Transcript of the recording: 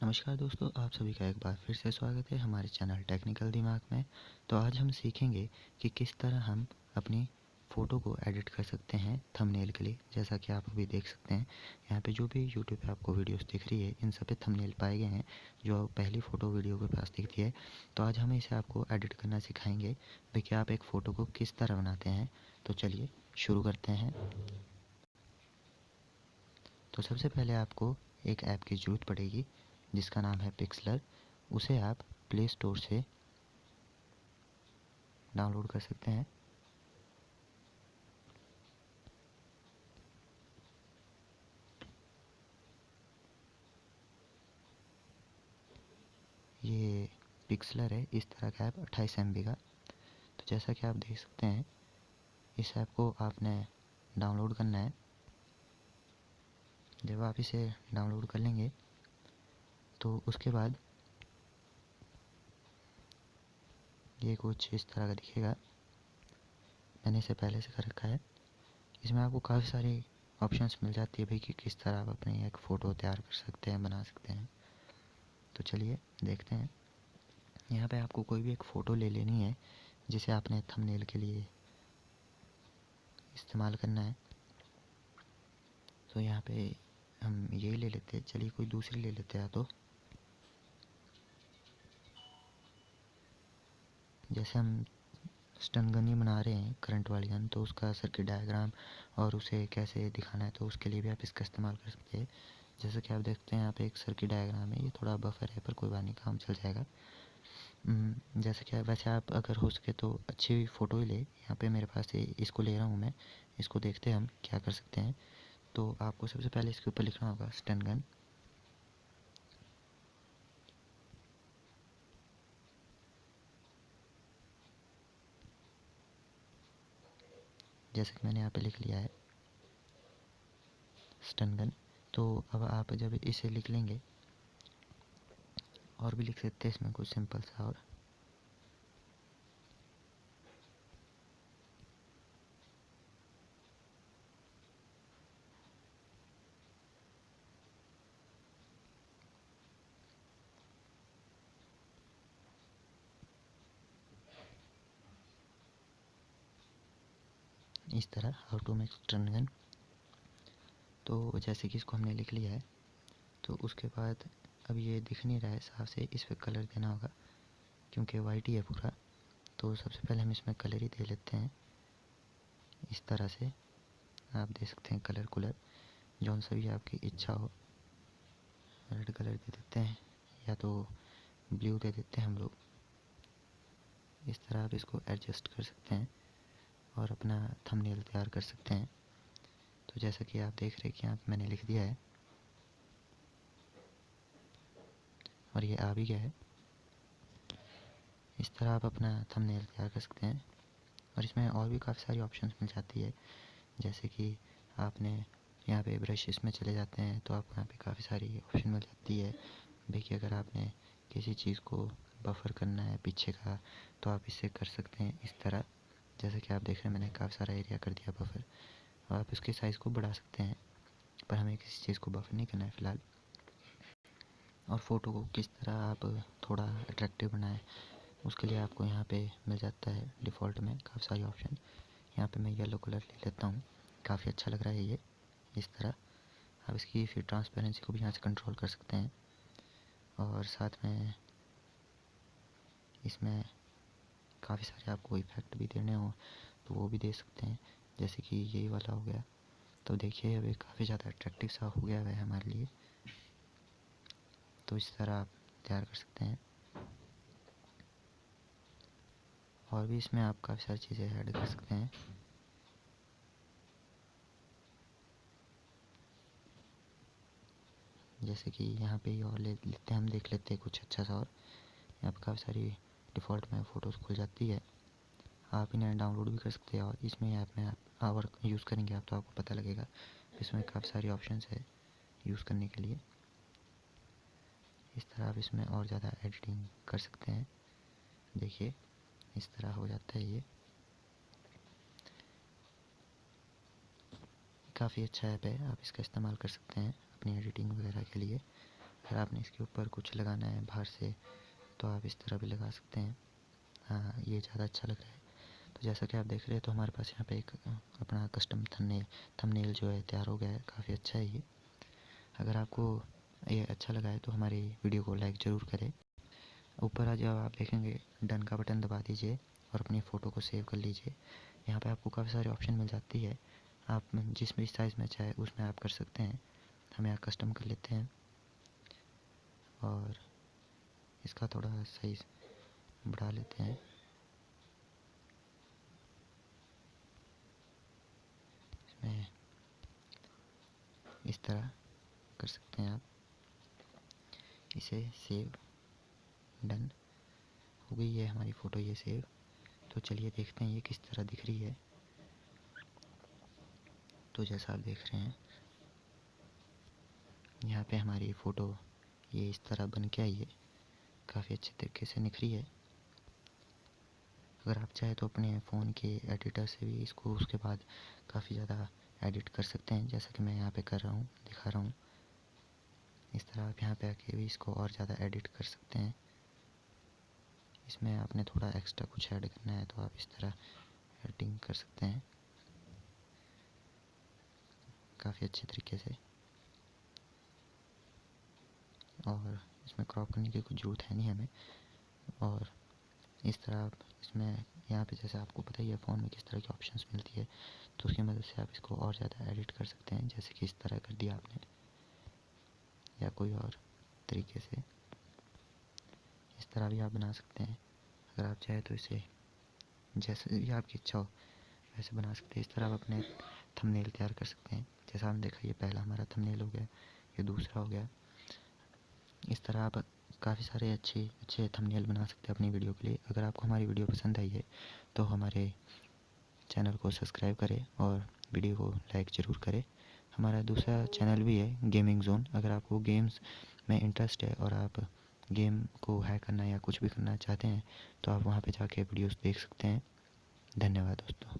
नमस्कार दोस्तों, आप सभी का एक बार फिर से स्वागत है हमारे चैनल टेक्निकल दिमाग में। तो आज हम सीखेंगे कि किस तरह हम अपनी फ़ोटो को एडिट कर सकते हैं थंबनेल के लिए। जैसा कि आप अभी देख सकते हैं, यहाँ पे जो भी यूट्यूब पे आपको वीडियोस दिख रही है, इन सब पे थंबनेल पाए गए हैं जो पहली फ़ोटो वीडियो के पास दिखती है। तो आज हम इसे आपको एडिट करना सिखाएंगे भाई कि आप एक फ़ोटो को किस तरह बनाते हैं। तो चलिए शुरू करते हैं। तो सबसे पहले आपको एक ऐप की ज़रूरत पड़ेगी जिसका नाम है पिक्सलर। उसे आप प्ले स्टोर से डाउनलोड कर सकते हैं। ये पिक्सलर है, इस तरह का ऐप 28 MB का। तो जैसा कि आप देख सकते हैं, इस ऐप को आपने डाउनलोड करना है। जब आप इसे डाउनलोड कर लेंगे तो उसके बाद ये कुछ इस तरह का दिखेगा। मैंने इसे पहले से कर रखा है। इसमें आपको काफ़ी सारी ऑप्शंस मिल जाती है भाई कि किस तरह आप अपनी एक फ़ोटो तैयार कर सकते हैं, बना सकते हैं। तो चलिए देखते हैं। यहाँ पे आपको कोई भी एक फ़ोटो ले लेनी है जिसे आपने थंबनेल के लिए इस्तेमाल करना है। तो यहाँ पे हम ये ले लेते हैं। चलिए कोई दूसरी ले लेते हैं। तो जैसे हम स्टन गन ही बना रहे हैं, करंट वाली गन, तो उसका सर्किट डायग्राम और उसे कैसे दिखाना है, तो उसके लिए भी आप इसका इस्तेमाल कर सकते हैं। जैसे कि आप देखते हैं यहाँ पे एक सर्किट डायग्राम है। ये थोड़ा बफर है पर कोई बात नहीं, काम चल जाएगा। जैसे कि वैसे आप अगर हो सके तो अच्छी फ़ोटो ही ले। यहाँ पे मेरे पास ये इसको ले रहा हूँ मैं। इसको देखते हैं हम क्या कर सकते हैं। तो आपको सबसे पहले इसके ऊपर लिखना होगा स्टन गन। जैसे कि मैंने यहाँ पे लिख लिया है स्टन गन। तो अब आप जब इसे लिख लेंगे, और भी लिख सकते हैं इसमें कुछ सिंपल सा। और इस तरह how to make stun gun. तो जैसे कि इसको हमने लिख लिया है, तो उसके बाद अब ये दिख नहीं रहा है साफ से, इस पर कलर देना होगा क्योंकि वाइट ही है पूरा। तो सबसे पहले हम इसमें कलर ही दे लेते हैं। इस तरह से आप दे सकते हैं कलर कुलर, जौन सा भी आपकी इच्छा हो। रेड कलर दे देते हैं या तो ब्लू दे देते हैं हम लोग। इस तरह आप इसको एडजस्ट कर सकते हैं और अपना थंबनेल तैयार कर सकते हैं। तो जैसा कि आप देख रहे हैं कि यहाँ पे मैंने लिख दिया है और ये आ भी गया है। इस तरह आप अपना थंबनेल तैयार कर सकते हैं। और इसमें और भी काफ़ी सारी ऑप्शंस मिल जाती है। जैसे कि आपने यहाँ पे ब्रशेस में चले जाते हैं तो आपको यहाँ पे काफ़ी सारी ऑप्शन मिल जाती है। देखिए, अगर आपने किसी चीज़ को बफर करना है पीछे का, तो आप इससे कर सकते हैं इस तरह। जैसे कि आप देख रहे हैं, मैंने काफ़ी सारा एरिया कर दिया बफर। और आप इसके साइज़ को बढ़ा सकते हैं, पर हमें किसी चीज़ को बफर नहीं करना है फ़िलहाल। और फ़ोटो को किस तरह आप थोड़ा अट्रैक्टिव बनाएं, उसके लिए आपको यहाँ पे मिल जाता है डिफ़ॉल्ट में काफ़ी सारी ऑप्शन। यहाँ पे मैं येलो कलर ले लेता हूँ, काफ़ी अच्छा लग रहा है ये। इस तरह आप इसकी फिर ट्रांसपेरेंसी को भी यहाँ से कंट्रोल कर सकते हैं। और साथ में इसमें काफ़ी सारे आपको इफ़ेक्ट भी देने हो तो वो भी दे सकते हैं। जैसे कि यही वाला हो गया। तो देखिए, अब ये काफ़ी ज़्यादा अट्रैक्टिव सा हो गया है हमारे लिए। तो इस तरह आप तैयार कर सकते हैं। और भी इसमें आप काफ़ी सारी चीज़ें ऐड कर सकते हैं। जैसे कि यहाँ पे और ले लेते हैं, हम देख लेते हैं कुछ अच्छा सा। और यहाँ पे काफ़ी सारी डिफ़ॉल्ट में फ़ोटोज़ खुल जाती है। आप इन्हें डाउनलोड भी कर सकते हैं और इसमें ऐप में आप और यूज़ करेंगे आप तो आपको पता लगेगा। इसमें काफ़ी सारी ऑप्शंस है यूज़ करने के लिए। इस तरह आप इसमें और ज़्यादा एडिटिंग कर सकते हैं। देखिए, इस तरह हो जाता है ये। काफ़ी अच्छा ऐप है, आप इसका इस्तेमाल कर सकते हैं अपनी एडिटिंग वगैरह के लिए। अगर आपने इसके ऊपर कुछ लगाना है बाहर से तो आप इस तरह भी लगा सकते हैं। हाँ, ये ज़्यादा अच्छा लग रहा है। तो जैसा कि आप देख रहे हैं तो हमारे पास यहाँ पे एक अपना कस्टम थंबनेल जो है तैयार हो गया है। काफ़ी अच्छा है ये। अगर आपको ये अच्छा लगा है तो हमारी वीडियो को लाइक ज़रूर करें। ऊपर आज जब आप देखेंगे डन का बटन दबा दीजिए और अपनी फ़ोटो को सेव कर लीजिए। यहाँ पे आपको काफ़ी सारी ऑप्शन मिल जाती है। आप जिस भी साइज़ में चाहे उसमें आप कर सकते हैं। हम यहाँ कस्टम कर लेते हैं और इसका थोड़ा साइज़ बढ़ा लेते हैं। इसमें इस तरह कर सकते हैं आप। इसे सेव, डन हो गई है हमारी फ़ोटो ये सेव। तो चलिए देखते हैं ये किस तरह दिख रही है। तो जैसा आप देख रहे हैं यहाँ पे हमारी फ़ोटो ये इस तरह बन के आई है। काफ़ी अच्छे तरीके से निखरी है। अगर आप चाहे तो अपने फ़ोन के एडिटर से भी इसको उसके बाद काफ़ी ज़्यादा एडिट कर सकते हैं, जैसा कि मैं यहाँ पे कर रहा हूँ, दिखा रहा हूँ। इस तरह आप यहाँ पे आके भी इसको और ज़्यादा एडिट कर सकते हैं। इसमें आपने थोड़ा एक्स्ट्रा कुछ ऐड करना है तो आप इस तरह एडिटिंग कर सकते हैं काफ़ी अच्छे तरीके से। और इसमें क्रॉप करने की कुछ ज़रूरत है नहीं हमें। और इस तरह आप इसमें यहाँ पे जैसे आपको पता ही है फ़ोन में किस तरह की ऑप्शंस मिलती है, तो उसकी मदद से आप इसको और ज़्यादा एडिट कर सकते हैं, जैसे कि इस तरह कर दिया आपने, या कोई और तरीके से इस तरह भी आप बना सकते हैं। अगर आप चाहें तो इसे जैसे भी आपकी इच्छा हो वैसे बना सकते हैं। इस तरह आप अपने थंबनेल तैयार कर सकते हैं। जैसा आपने देखा ये पहला हमारा थंबनेल हो गया, ये दूसरा हो गया। इस तरह आप काफ़ी सारे अच्छे थंबनेल बना सकते हैं अपनी वीडियो के लिए। अगर आपको हमारी वीडियो पसंद आई है तो हमारे चैनल को सब्सक्राइब करें और वीडियो को लाइक ज़रूर करें। हमारा दूसरा चैनल भी है गेमिंग जोन। अगर आपको गेम्स में इंटरेस्ट है और आप गेम को हैक करना या कुछ भी करना चाहते हैं तो आप वहाँ पे जाके वीडियोस देख सकते हैं। धन्यवाद दोस्तों।